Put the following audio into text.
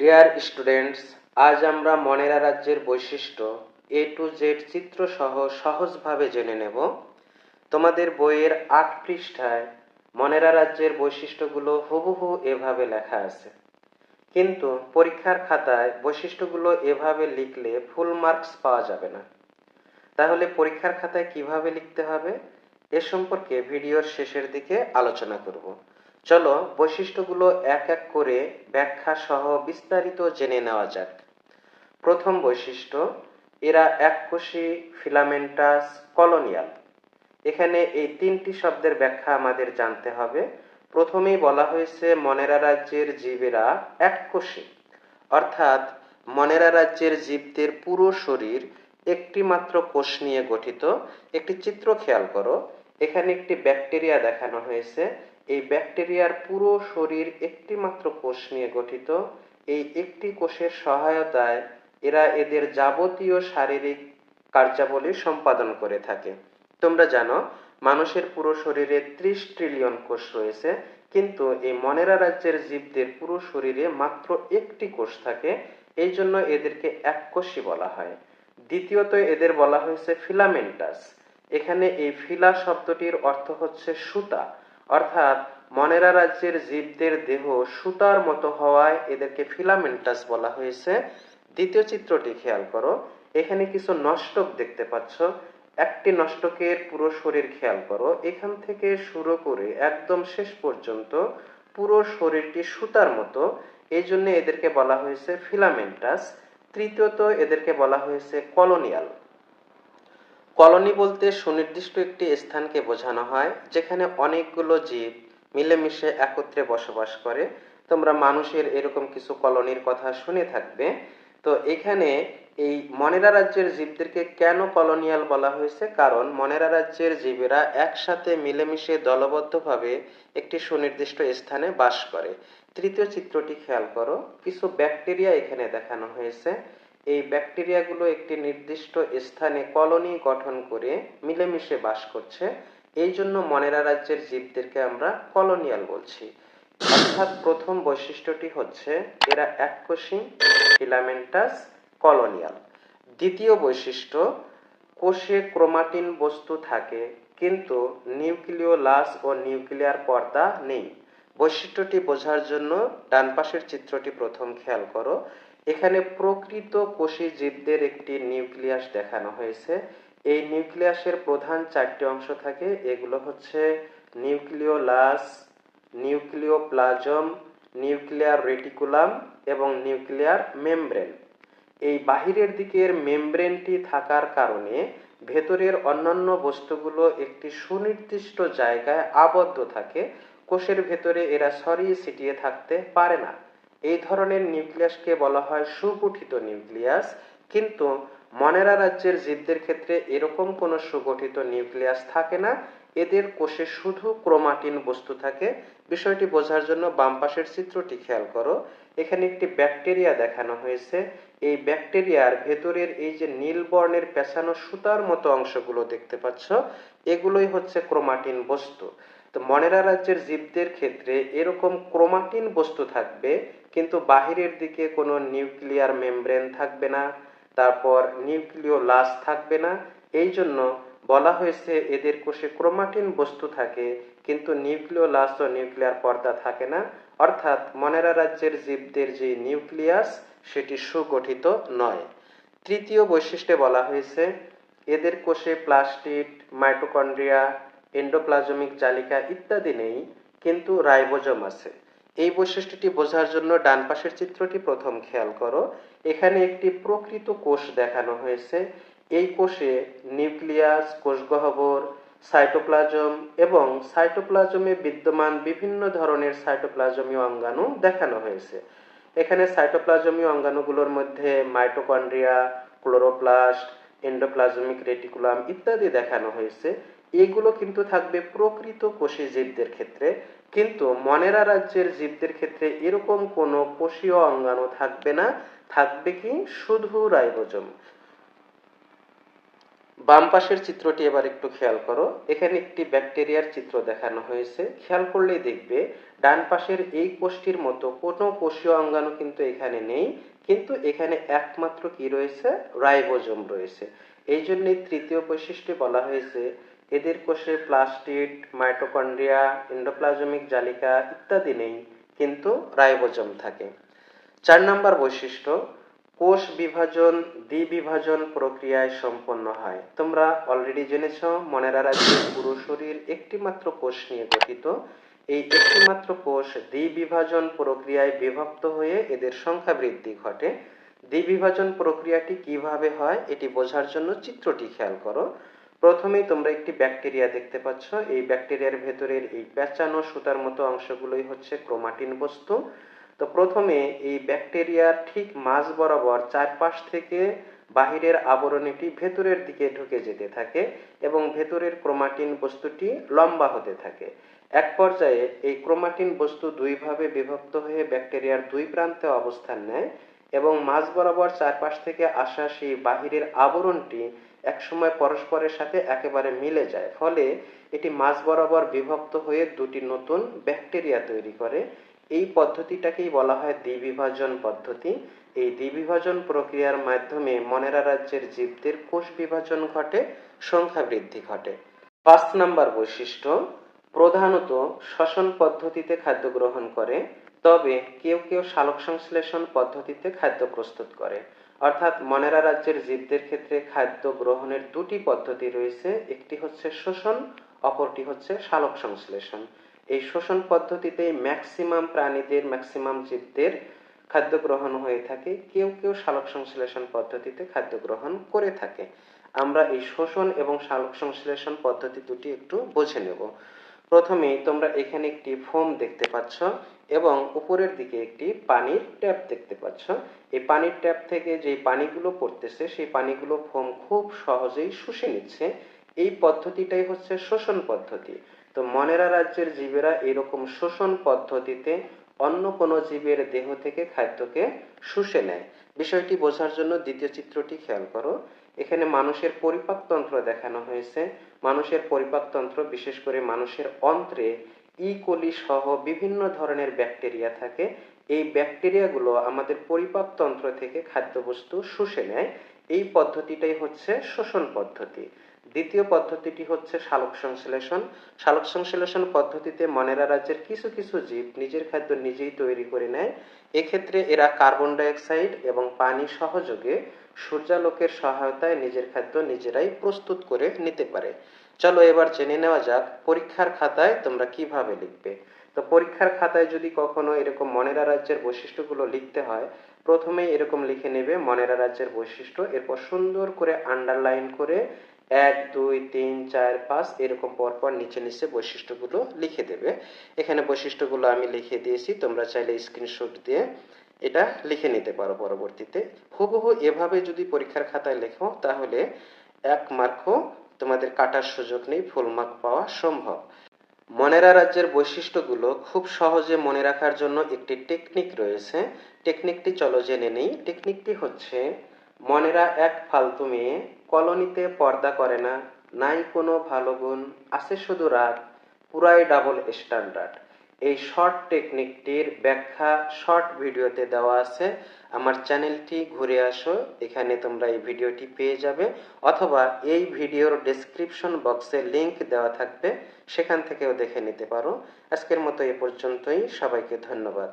Dear students, আজ আমরা মনেরা রাজ্যের বৈশিষ্ট্য এ টু জেড চিত্র সহ সহজভাবে জেনে নেব। তোমাদের বইয়ের ৮ পৃষ্ঠায় মনেরা রাজ্যের বৈশিষ্ট্যগুলো হুবহু এভাবে লেখা আছে, কিন্তু পরীক্ষার খাতায় বৈশিষ্ট্যগুলো এভাবে লিখলে ফুল মার্কস পাওয়া যাবে না। তাহলে পরীক্ষার খাতায় কিভাবে লিখতে হবে এ সম্পর্কে ভিডিওর শেষের দিকে আলোচনা করব। চলো বৈশিষ্ট্যগুলো এক এক করে ব্যাখ্যা সহ বিস্তারিত জেনে নেওয়া যাক। প্রথম বৈশিষ্ট্য, এরা এককোষী, ফিলামেন্টাস, কলোনিয়াল। এখানে এই তিনটি শব্দের ব্যাখ্যা আমাদের জানতে হবে। প্রথমেই বলা হয়েছে মনেরা রাজ্যের জীবেরা এককোষী, অর্থাৎ মনেরা রাজ্যের জীবদের পুরো শরীর একটি মাত্র কোষ নিয়ে গঠিত। একটি চিত্র খেয়াল করো, এখানে একটি ব্যাকটেরিয়া দেখানো হয়েছে। এই ব্যাকটেরিয়ার পুরো শরীর একটি মাত্র কোষ নিয়ে গঠিত। এই একটি কোষের সহায়তায় এরা এদের যাবতীয় শারীরিক কার্যাবলী সম্পাদন করে থাকে। তোমরা জানো মানুষের পুরো শরীরে ৩০ ট্রিলিয়ন কোষ রয়েছে, কিন্তু এই মনেরা রাজ্যের জীবদের পুরো শরীরে মাত্র একটি কোষ থাকে, এই জন্য এদেরকে এককোষী বলা হয়। দ্বিতীয়ত এদের বলা হয়েছে ফিলামেন্টাস। এখানে এই ফিলা শব্দটির অর্থ হচ্ছে সুতা, অর্থাৎ মনেরা রাজ্যের জীবদের দেহ সুতার মতো হওয়ায় এদেরকে ফিলামেন্টাস বলা হয়েছে। দ্বিতীয় চিত্রটি খেয়াল করো, এখানে কিছু নষ্টক দেখতে পাচ্ছ। একটি নষ্টকের পুরো শরীর খেয়াল করো, এখান থেকে শুরু করে একদম শেষ পর্যন্ত পুরো শরীরটি সুতার মতো, এই জন্য এদেরকে বলা হয়েছে ফিলামেন্টাস। তৃতীয়ত এদেরকে বলা হয়েছে কলোনিয়াল। কলোনি বলতে সুনির্দিষ্ট একটি স্থানকে বোঝানো হয় যেখানে অনেকগুলো জীব মিলেমিশে একত্রে বসবাস করে। তোমরা মানুষের এরকম কিছু কলোনির কথা শুনে থাকবে। তো এখানে এই মনেরা রাজ্যের জীবদেরকে কেন কলোনিয়াল বলা হয়েছে, কারণ মনেরা রাজ্যের জীবেরা একসাথে মিলেমিশে দলবদ্ধভাবে একটি সুনির্দিষ্ট স্থানে বাস করে। তৃতীয় চিত্রটি খেয়াল করো, কিছু ব্যাকটেরিয়া এখানে দেখানো হয়েছে। এই ব্যাকটেরিয়াগুলো একটি নির্দিষ্ট স্থানে কলোনি গঠন করে মিলেমিশে বাস করছে, এই জন্য মনেরা রাজ্যের জীবদেরকে আমরা কলোনিয়াল বলছি। অর্থাৎ প্রথম বৈশিষ্ট্যটি হচ্ছে এরা এককোষী, ফিলামেন্টাস, কলোনিয়াল। দ্বিতীয় বৈশিষ্ট্য, কোষে ক্রোমাটিন বস্তু থাকে কিন্তু নিউক্লিওলাস ও নিউক্লিয়ার পর্দা নেই। বৈশিষ্ট্যটি বোঝার জন্য ডান পাশের চিত্রটি প্রথম খেয়াল করো। এখানে প্রকৃত কোষী জীবদের একটি নিউক্লিয়াস দেখানো হয়েছে। এই নিউক্লিয়াসের প্রধান 4টি অংশ থাকে, এগুলো হচ্ছে নিউক্লিওলাস, নিউক্লিওপ্লাজম, নিউক্লিয়ার রেটিকুলাম এবং নিউক্লিয়ার মেমব্রেন। এই বাহিরের দিকের মেমব্রেনটি থাকার কারণে ভেতরের অন্যান্য বস্তুগুলো একটি সুনির্দিষ্ট জায়গায় আবদ্ধ থাকে। কোষের ভেতরে এরা ছড়িয়ে ছিটিয়ে থাকতে পারে না। এই ধরনের নিউক্লিয়াসকে বলা হয় সুগঠিত নিউক্লিয়াস। কিন্তু মনেরা রাজ্যের জীবদের ক্ষেত্রে এরকম কোনো সুগঠিত নিউক্লিয়াস থাকে না, এদের কোষে শুধু ক্রোমাটিন বস্তু থাকে। বিষয়টি বোঝার জন্য বাম পাশের চিত্রটি খেয়াল করো, এখানে একটি ব্যাকটেরিয়া দেখানো হয়েছে। এই ব্যাকটেরিয়ার ভেতরের এই যে নীল বর্ণের পেঁচানো সুতার মতো অংশগুলো দেখতে পাচ্ছ, এগুলোই হচ্ছে ক্রোমাটিন বস্তু। তো মনেরা রাজ্যের জীবদের ক্ষেত্রে এরকম ক্রোমাটিন বস্তু থাকবে, কিন্তু বাহিরের দিকে কোনো নিউক্লিয়ার মেমব্রেন থাকবে না, তারপর নিউক্লিওলাস থাকবে না। এই জন্য বলা হয়েছে এদের কোষে ক্রোমাটিন বস্তু থাকে কিন্তু নিউক্লিওলাস ও নিউক্লিয়ার পর্দা থাকে না। অর্থাৎ মনেরা রাজ্যের জীবদের যে নিউক্লিয়াস সেটি সুগঠিত নয়। তৃতীয় বৈশিষ্ট্যে বলা হয়েছে এদের কোষে প্লাস্টিড, মাইটোকন্ড্রিয়া, এন্ডোপ্লাজমিক জালিকা ইত্যাদি নেই, কিন্তু রাইবোজোম আছে। এই বৈশিষ্ট্যটি বোঝার জন্য ডান পাশের চিত্রটি প্রথম খেয়াল করো, এখানে একটি প্রকৃত কোষ দেখানো হয়েছে। এই কোষে নিউক্লিয়াস, কোষগহ্বর, সাইটোপ্লাজম এবং সাইটোপ্লাজমে বিদ্যমান বিভিন্ন ধরনের সাইটোপ্লাজমীয় অঙ্গাণু দেখানো হয়েছে। এখানে সাইটোপ্লাজমীয় অঙ্গাণুগুলোর মধ্যে মাইটোকন্ড্রিয়া, ক্লোরোপ্লাস্ট, এন্ডোপ্লাজমিক রেটিকুলাম ইত্যাদি দেখানো হয়েছে। এগুলো কিন্তু থাকবে প্রকৃত কোষী জীবদের ক্ষেত্রে, কিন্তু মনেরা রাজ্যের জীবদের ক্ষেত্রে এরকম কোনো কোষীয় অঙ্গাণু থাকবে না, থাকবে কি শুধু রাইবোজোম। বাম পাশের চিত্রটি এবার একটু খেয়াল করো। এখানে একটি ব্যাকটেরিয়ার চিত্র দেখানো হয়েছে। খেয়াল করলেই দেখবে ডান পাশের এই কোষটির মতো কোনো কোষীয় অঙ্গাণু কিন্তু এখানে নেই, কিন্তু এখানে একমাত্র কি রয়েছে, রাইবোজোম রয়েছে। এই জন্যই তৃতীয় বৈশিষ্ট্যে বলা হয়েছে এদের কোষে প্লাস্টিড, মাইটোকন্ড্রিয়া, এন্ডোপ্লাজমিক জালিকা ইত্যাদি নেই, কিন্তু রাইবোজোম থাকে। 4 নম্বর বৈশিষ্ট্য, কোষ বিভাজন দ্বিবিভাজন প্রক্রিয়ায় সম্পন্ন হয়। তোমরা অলরেডি জেনেছ মনেরা রাজ্যের পুরো শরীর একটি মাত্র কোষ নিয়ে গঠিত। এই একটি মাত্র কোষ দ্বিবিভাজন প্রক্রিয়ায় বিভক্ত হয়ে এদের সংখ্যা বৃদ্ধি ঘটে। দ্বিবিভাজন প্রক্রিয়াটি কিভাবে হয় এটি বোঝার জন্য চিত্রটি খেয়াল করো। প্রথমেই তোমরা একটি ব্যাকটেরিয়া দেখতে পাচ্ছ। এই ব্যাকটেরিয়ার ভেতরের এই পেঁচানো সুতার মতো অংশগুলোই হচ্ছে ক্রোমাটিন বস্তু। তো প্রথমে এই ব্যাকটেরিয়ার ঠিক মাঝ বরাবর চারপাশ থেকে বাহিরের আবরণীটি ভেতরের দিকে ঢুকে যেতে থাকে এবং ভেতরের ক্রোমাটিন বস্তুটি লম্বা হতে থাকে। এক পর্যায়ে এই ক্রোমাটিন বস্তু দুই ভাবে বিভক্ত হয়ে ব্যাকটেরিয়ার দুই প্রান্তে অবস্থান নেয় এবং মাঝ বরাবর চারপাশ থেকে আসা সেই বাহিরের আবরণটি একসময় পরস্পরের সাথে একেবারে মিলে যায়, ফলে এটি মাঝ বরাবর বিভক্ত হয়ে দুটি নতুন ব্যাকটেরিয়া তৈরি করে। এই পদ্ধতিটাকেই বলা হয় দ্বিবিভাজন পদ্ধতি। এই দ্বিবিভাজন প্রক্রিয়ার মাধ্যমে মনেরা রাজ্যের জীবদের কোষ বিভাজন ঘটে, সংখ্যা বৃদ্ধি ঘটে। 5 নম্বর বৈশিষ্ট্য, প্রধানত শ্বসন পদ্ধতিতে খাদ্য গ্রহণ করে, তবে কেউ কেউ সালোক সংশ্লেষণ পদ্ধতিতে খাদ্য প্রস্তুত করে। অর্থাৎ মনেরা রাজ্যের জীবদের ক্ষেত্রে খাদ্য গ্রহণের দুটি পদ্ধতি রয়েছে, একটি হচ্ছে শোষণ, অপরটি হচ্ছে সালোক সংশ্লেষণ। এই শোষণ পদ্ধতিতেই ম্যাক্সিমাম প্রাণীদের, ম্যাক্সিমাম জীবদের খাদ্য গ্রহণ হয়ে থাকে। কেউ কেউ সালোক সংশ্লেষণ পদ্ধতিতে খাদ্য গ্রহণ করে থাকে। আমরা এই শোষণ এবং সালোক সংশ্লেষণ পদ্ধতি দুটি একটু বুঝে নেব। প্রথমেই তোমরা এখানে একটি ফোম দেখতে পাচ্ছ এবং উপরের দিকে একটি পানির ট্যাপ দেখতে পাচ্ছ। এই পানির ট্যাপ থেকে যে পানিগুলো পড়তেছে সেই পানিগুলো ফোম খুব সহজেই শুষে নিচ্ছে। এই পদ্ধতিটাই হচ্ছে শোষণ পদ্ধতি। তো মনেরা রাজ্যের জীবেরা এরকম শোষণ পদ্ধতিতে অন্য কোনো জীবের দেহ থেকে খাদ্যকে শুষে নেয়। বিষয়টি বোঝার জন্য দ্বিতীয় চিত্রটি খেয়াল করো। এখানে মানুষের পরিপাকতন্ত্র দেখানো হয়েছে। মানুষের পরিপাকতন্ত্র, বিশেষ করে মানুষের অন্ত্রে ইকোলি সহ বিভিন্ন ধরনের ব্যাকটেরিয়া থাকে। এই ব্যাকটেরিয়াগুলো আমাদের পরিপাকতন্ত্র থেকে খাদ্যবস্তু শুষে নেয়। এই পদ্ধতিটাই হচ্ছে শোষণ পদ্ধতি। দ্বিতীয় পদ্ধতিটি হচ্ছে সালোক সংশ্লেষণ। সালোক সংশ্লেষণ পদ্ধতিতে মনেরা রাজ্যের কিছু কিছু জীব নিজের খাদ্য নিজেই তৈরি করে নেয়। এক্ষেত্রে এরা কার্বন ডাইঅক্সাইড এবং পানি সহযোগে সূর্যালোকের সহায়তায় নিজের খাদ্য নিজেরাই প্রস্তুত করে নিতে পারে। চলো এবার জেনে নেওয়া যাক পরীক্ষার খাতায় তোমরা কিভাবে লিখবে। তো পরীক্ষার খাতায় যদি কখনো এরকম মনেরা রাজ্যের বৈশিষ্ট্যগুলো লিখতে হয়, প্রথমেই এরকম লিখে নেবে মনেরা রাজ্যের বৈশিষ্ট্য, এরপর সুন্দর করে আন্ডারলাইন করে 1 2 3 4 5 এরকম পরপর নিচে নিচে বৈশিষ্ট্যগুলো লিখে দেবে। এখানে বৈশিষ্ট্যগুলো আমি লিখে দিয়েছি, তোমরা চাইলে স্ক্রিনশট দিয়ে এটা লিখে নিতে পারো পরবর্তীতে। হুবহু এভাবে যদি পরীক্ষার খাতায় লেখো তাহলে 1 মার্কও তোমাদের কাটার সুযোগ নেই, ফুল মার্ক পাওয়া সম্ভব। মনেরা রাজ্যের বৈশিষ্ট্যগুলো খুব সহজে মনে রাখার জন্য একটি টেকনিক রয়েছে। টেকনিকটি চলো জেনে নেই। টেকনিকটি হচ্ছে, মনেরা এক ফালতু মেয়ে, কলোনিতে পর্দা করে না, নাই কোনো ভালো গুণ, আছে শুধু রাগ, পুরাই ডাবল স্ট্যান্ডার্ড। এই শর্ট টেকনিকটির ব্যাখ্যা শর্ট ভিডিওতে দেওয়া আছে। আমার চ্যানেলটি ঘুরে আসো, এখানে তোমরা এই ভিডিওটি পেয়ে যাবে, অথবা এই ভিডিওর ডেসক্রিপশন বক্সে লিংক দেওয়া থাকবে, সেখান থেকেও দেখে নিতে পারো। আজকের মতো এ পর্যন্তই, সবাইকে ধন্যবাদ।